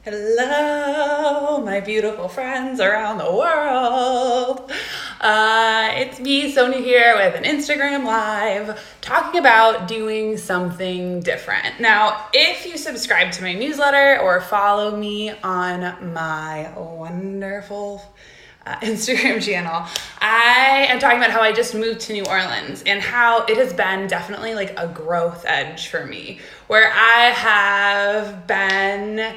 Hello, my beautiful friends around the world. It's me, Sonia, here with an Instagram Live talking about doing something different. Now, if you subscribe to my newsletter or follow me on my wonderful Instagram channel, I am talking about how I just moved to New Orleans and how it has been definitely like a growth edge for me, where I have been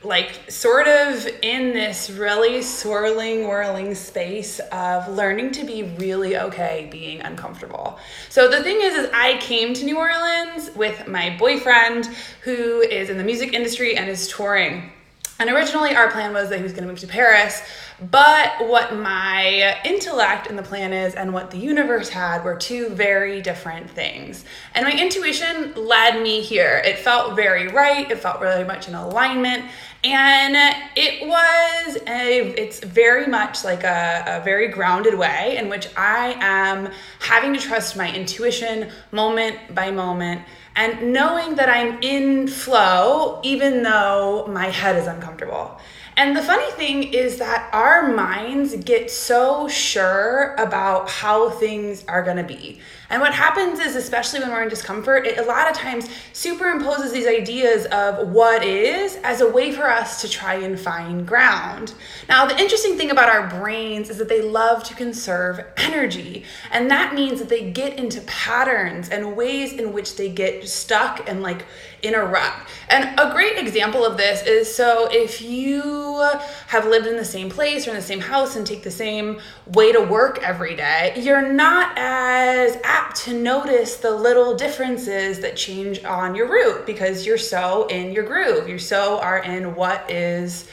like sort of in this really whirling space of learning to be really okay being uncomfortable. So the thing is I came to New Orleans with my boyfriend who is in the music industry and is touring. And originally our plan was that he was going to move to Paris, but what my intellect and the plan is and what the universe had were two very different things. And my intuition led me here. It felt very right. It felt really much in alignment. And it's very much like a very grounded way in which I am having to trust my intuition moment by moment and knowing that I'm in flow even though my head is uncomfortable. And the funny thing is that our minds get so sure about how things are going to be. And what happens is, especially when we're in discomfort, it a lot of times superimposes these ideas of what is as a way for us to try and find ground. Now, the interesting thing about our brains is that they love to conserve energy. And that means that they get into patterns and ways in which they get stuck and like in a rut. And a great example of this is, so if you have lived in the same place or in the same house and take the same way to work every day, you're not as apt to notice the little differences that change on your route because you're so in your groove. You so are in what is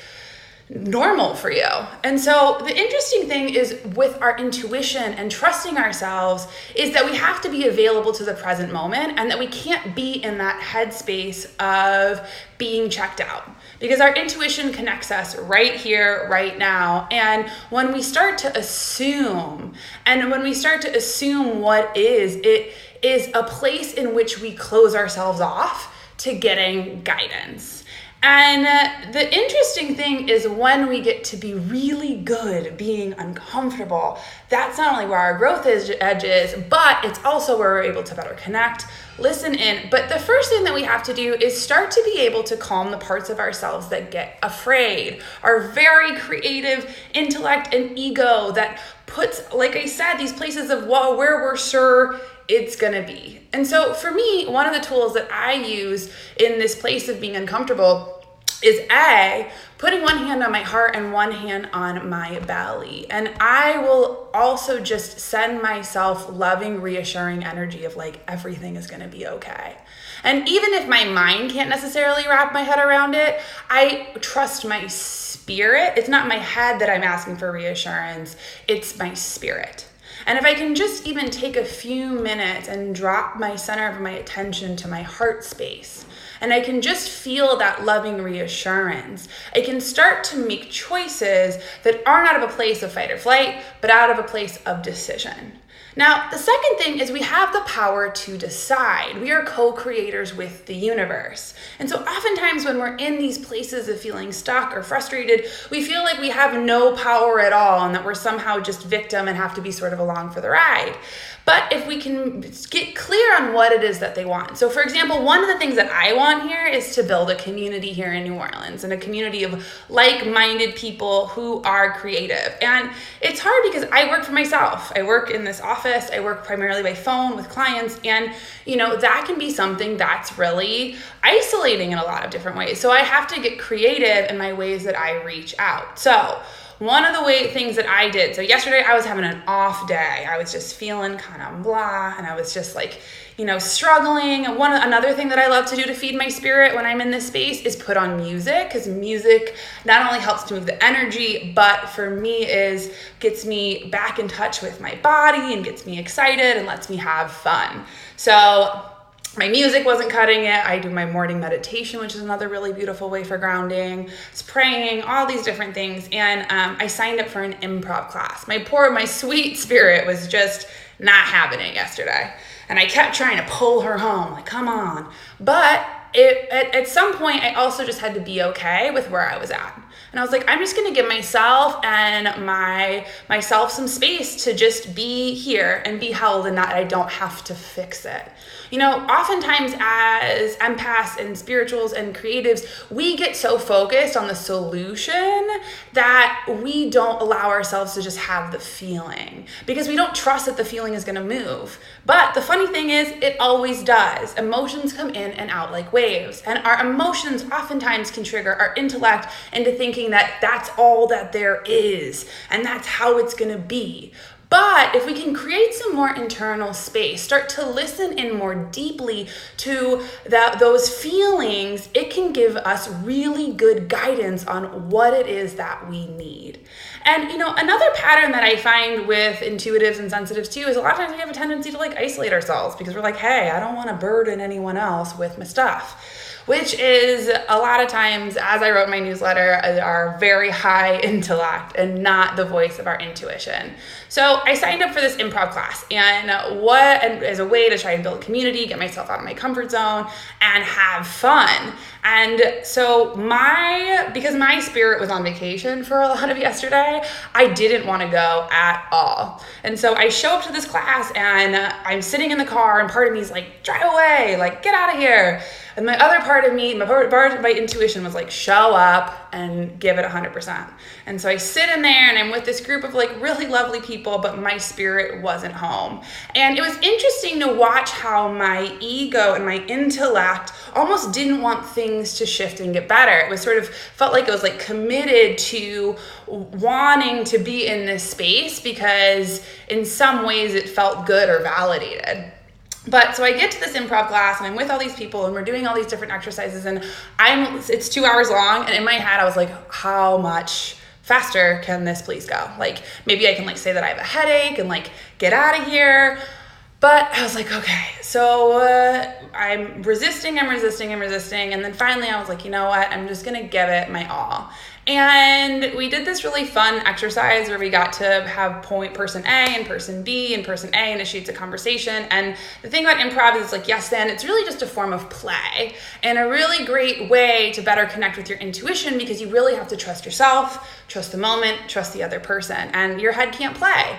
normal for you. And so the interesting thing is with our intuition and trusting ourselves is that we have to be available to the present moment and that we can't be in that headspace of being checked out, because our intuition connects us right here, right now. And when we start to assume, what is, it is a place in which we close ourselves off to getting guidance. And the interesting thing is when we get to be really good being uncomfortable, that's not only where our growth edge is, but it's also where we're able to better connect, listen in. But the first thing that we have to do is start to be able to calm the parts of ourselves that get afraid, our very creative intellect and ego that puts, like I said, these places of where we're sure it's gonna be. And so for me, one of the tools that I use in this place of being uncomfortable is putting one hand on my heart and one hand on my belly. And I will also just send myself loving, reassuring energy of like, everything is gonna be okay. And even if my mind can't necessarily wrap my head around it, I trust my spirit. It's not my head that I'm asking for reassurance, it's my spirit. And if I can just even take a few minutes and drop my center of my attention to my heart space, and I can just feel that loving reassurance, I can start to make choices that aren't out of a place of fight or flight, but out of a place of decision. Now, the second thing is we have the power to decide. We are co-creators with the universe. And so oftentimes when we're in these places of feeling stuck or frustrated, we feel like we have no power at all and that we're somehow just victim and have to be sort of along for the ride. But if we can get clear on what it is that they want. So for example, one of the things that I want here is to build a community here in New Orleans and a community of like-minded people who are creative. And it's hard because I work for myself. I work in this office. I work primarily by phone with clients. And, that can be something that's really isolating in a lot of different ways. So I have to get creative in my ways that I reach out. So one of the things that I did, so yesterday I was having an off day. I was just feeling kind of blah, and I was just like, struggling. And another thing that I love to do to feed my spirit when I'm in this space is put on music, because music not only helps to move the energy, but for me gets me back in touch with my body and gets me excited and lets me have fun. So my music wasn't cutting it. I do my morning meditation, which is another really beautiful way for grounding. It's praying, all these different things. And I signed up for an improv class. My sweet spirit was just not having it yesterday. And I kept trying to pull her home, like, come on. But at some point, I also just had to be okay with where I was at. And I was like, I'm just going to give myself and myself some space to just be here and be held, and that I don't have to fix it. Oftentimes as empaths and spirituals and creatives, we get so focused on the solution that we don't allow ourselves to just have the feeling, because we don't trust that the feeling is going to move. But the funny thing is, it always does. Emotions come in and out like waves, and our emotions oftentimes can trigger our intellect into thinking that that's all that there is, and that's how it's going to be. But if we can create some more internal space, start to listen in more deeply to those feelings, it can give us really good guidance on what it is that we need. And, another pattern that I find with intuitives and sensitives too is a lot of times we have a tendency to isolate ourselves, because we're like, hey, I don't want to burden anyone else with my stuff. Which is a lot of times, as I wrote my newsletter, our very high intellect and not the voice of our intuition. So I signed up for this improv class, and as a way to try and build community, get myself out of my comfort zone, and have fun. And so because my spirit was on vacation for a lot of yesterday, I didn't want to go at all. And so I show up to this class, and I'm sitting in the car, and part of me is like, drive away, get out of here. And my other part of me, my intuition was like, show up and give it 100%. And so I sit in there, and I'm with this group of really lovely people, but my spirit wasn't home. And it was interesting to watch how my ego and my intellect almost didn't want things to shift and get better. It was felt like it was committed to wanting to be in this space because in some ways it felt good or validated. But so I get to this improv class, and I'm with all these people, and we're doing all these different exercises, and it's 2 hours long, and in my head I was like, how much faster can this please go? Maybe I can say that I have a headache and get out of here. But I was like, okay, so I'm resisting, and then finally I was like, you know what, I'm just gonna give it my all. And we did this really fun exercise where we got to have person A and person B, and person A initiates a conversation. And the thing about improv is it's yes, then it's really just a form of play, and a really great way to better connect with your intuition, because you really have to trust yourself, trust the moment, trust the other person, and your head can't play.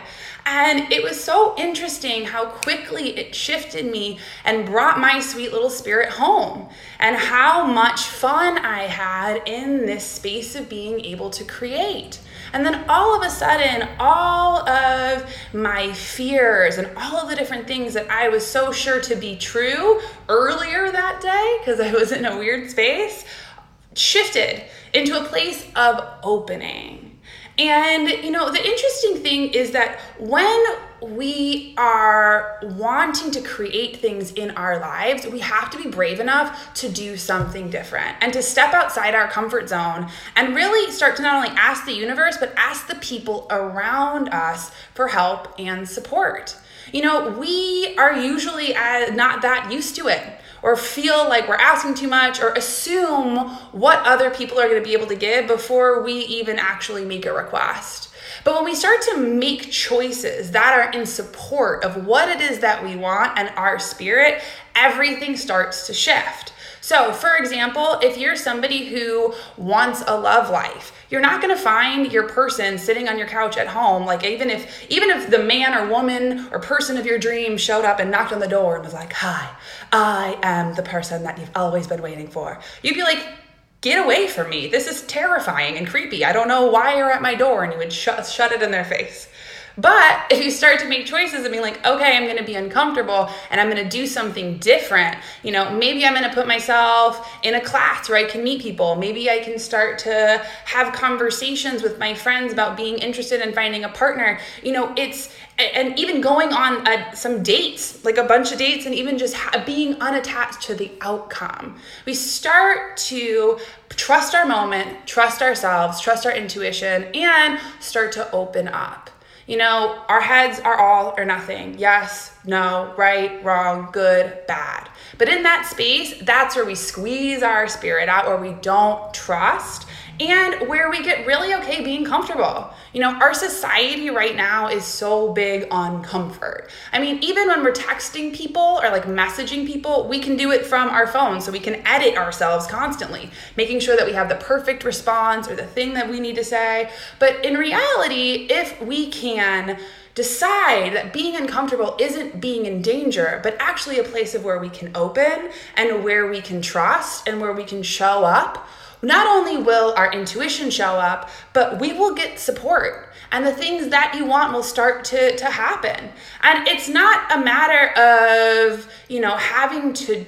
And it was so interesting how quickly it shifted me and brought my sweet little spirit home, and how much fun I had in this space of being able to create. And then all of a sudden, all of my fears and all of the different things that I was so sure to be true earlier that day, because I was in a weird space, shifted into a place of opening. And, the interesting thing is that when we are wanting to create things in our lives, we have to be brave enough to do something different and to step outside our comfort zone and really start to not only ask the universe, but ask the people around us for help and support. We are usually not that used to it, or feel like we're asking too much, or assume what other people are going to be able to give before we even actually make a request. But when we start to make choices that are in support of what it is that we want and our spirit, everything starts to shift. So, for example, if you're somebody who wants a love life, you're not going to find your person sitting on your couch at home. Even if the man or woman or person of your dreams showed up and knocked on the door and was like, "Hi, I am the person that you've always been waiting for," you'd be like, "Get away from me. This is terrifying and creepy. I don't know why you're at my door," and you would shut it in their face. But if you start to make choices and be like, okay, I'm going to be uncomfortable and I'm going to do something different, maybe I'm going to put myself in a class where I can meet people. Maybe I can start to have conversations with my friends about being interested in finding a partner. And even going on some dates, a bunch of dates, and even just being unattached to the outcome. We start to trust our moment, trust ourselves, trust our intuition, and start to open up. Our heads are all or nothing. Yes, no, right, wrong, good, bad. But in that space, that's where we squeeze our spirit out, or we don't trust, and where we get really okay being comfortable. Our society right now is so big on comfort. I mean, even when we're texting people or like messaging people, we can do it from our phone, so we can edit ourselves constantly, making sure that we have the perfect response or the thing that we need to say. But in reality, if we can decide that being uncomfortable isn't being in danger, but actually a place of where we can open and where we can trust and where we can show up, not only will our intuition show up, but we will get support. And the things that you want will start to happen. And it's not a matter of, having to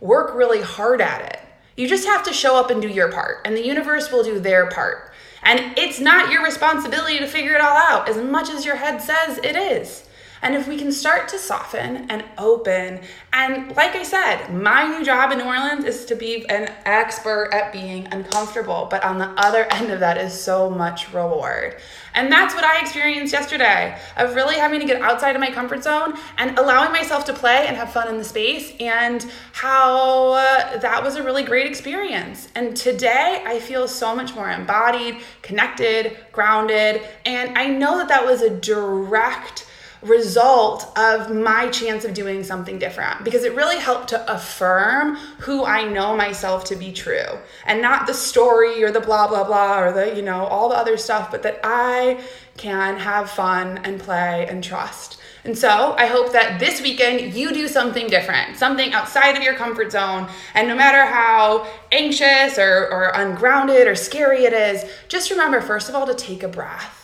work really hard at it. You just have to show up and do your part, and the universe will do their part. And it's not your responsibility to figure it all out as much as your head says it is. And if we can start to soften and open, and like I said, my new job in New Orleans is to be an expert at being uncomfortable, but on the other end of that is so much reward. And that's what I experienced yesterday, of really having to get outside of my comfort zone and allowing myself to play and have fun in the space, and how that was a really great experience. And today I feel so much more embodied, connected, grounded, and I know that was a direct result of my chance of doing something different, because it really helped to affirm who I know myself to be true, and not the story or the blah blah blah or the all the other stuff, but that I can have fun and play and trust. And so I hope that this weekend you do something different, something outside of your comfort zone, and no matter how anxious or ungrounded or scary it is, just remember first of all to take a breath.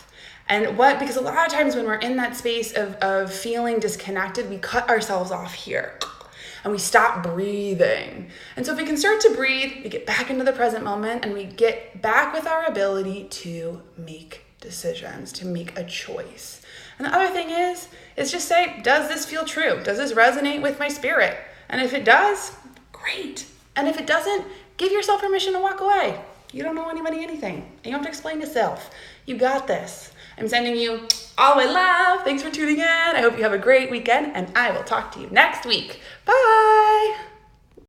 And because a lot of times when we're in that space of feeling disconnected, we cut ourselves off here and we stop breathing. And so if we can start to breathe, we get back into the present moment, and we get back with our ability to make decisions, to make a choice. And the other thing is just say, does this feel true? Does this resonate with my spirit? And if it does, great. And if it doesn't, give yourself permission to walk away. You don't know anybody anything. You don't have to explain yourself. You got this. I'm sending you all my love. Thanks for tuning in. I hope you have a great weekend, and I will talk to you next week. Bye.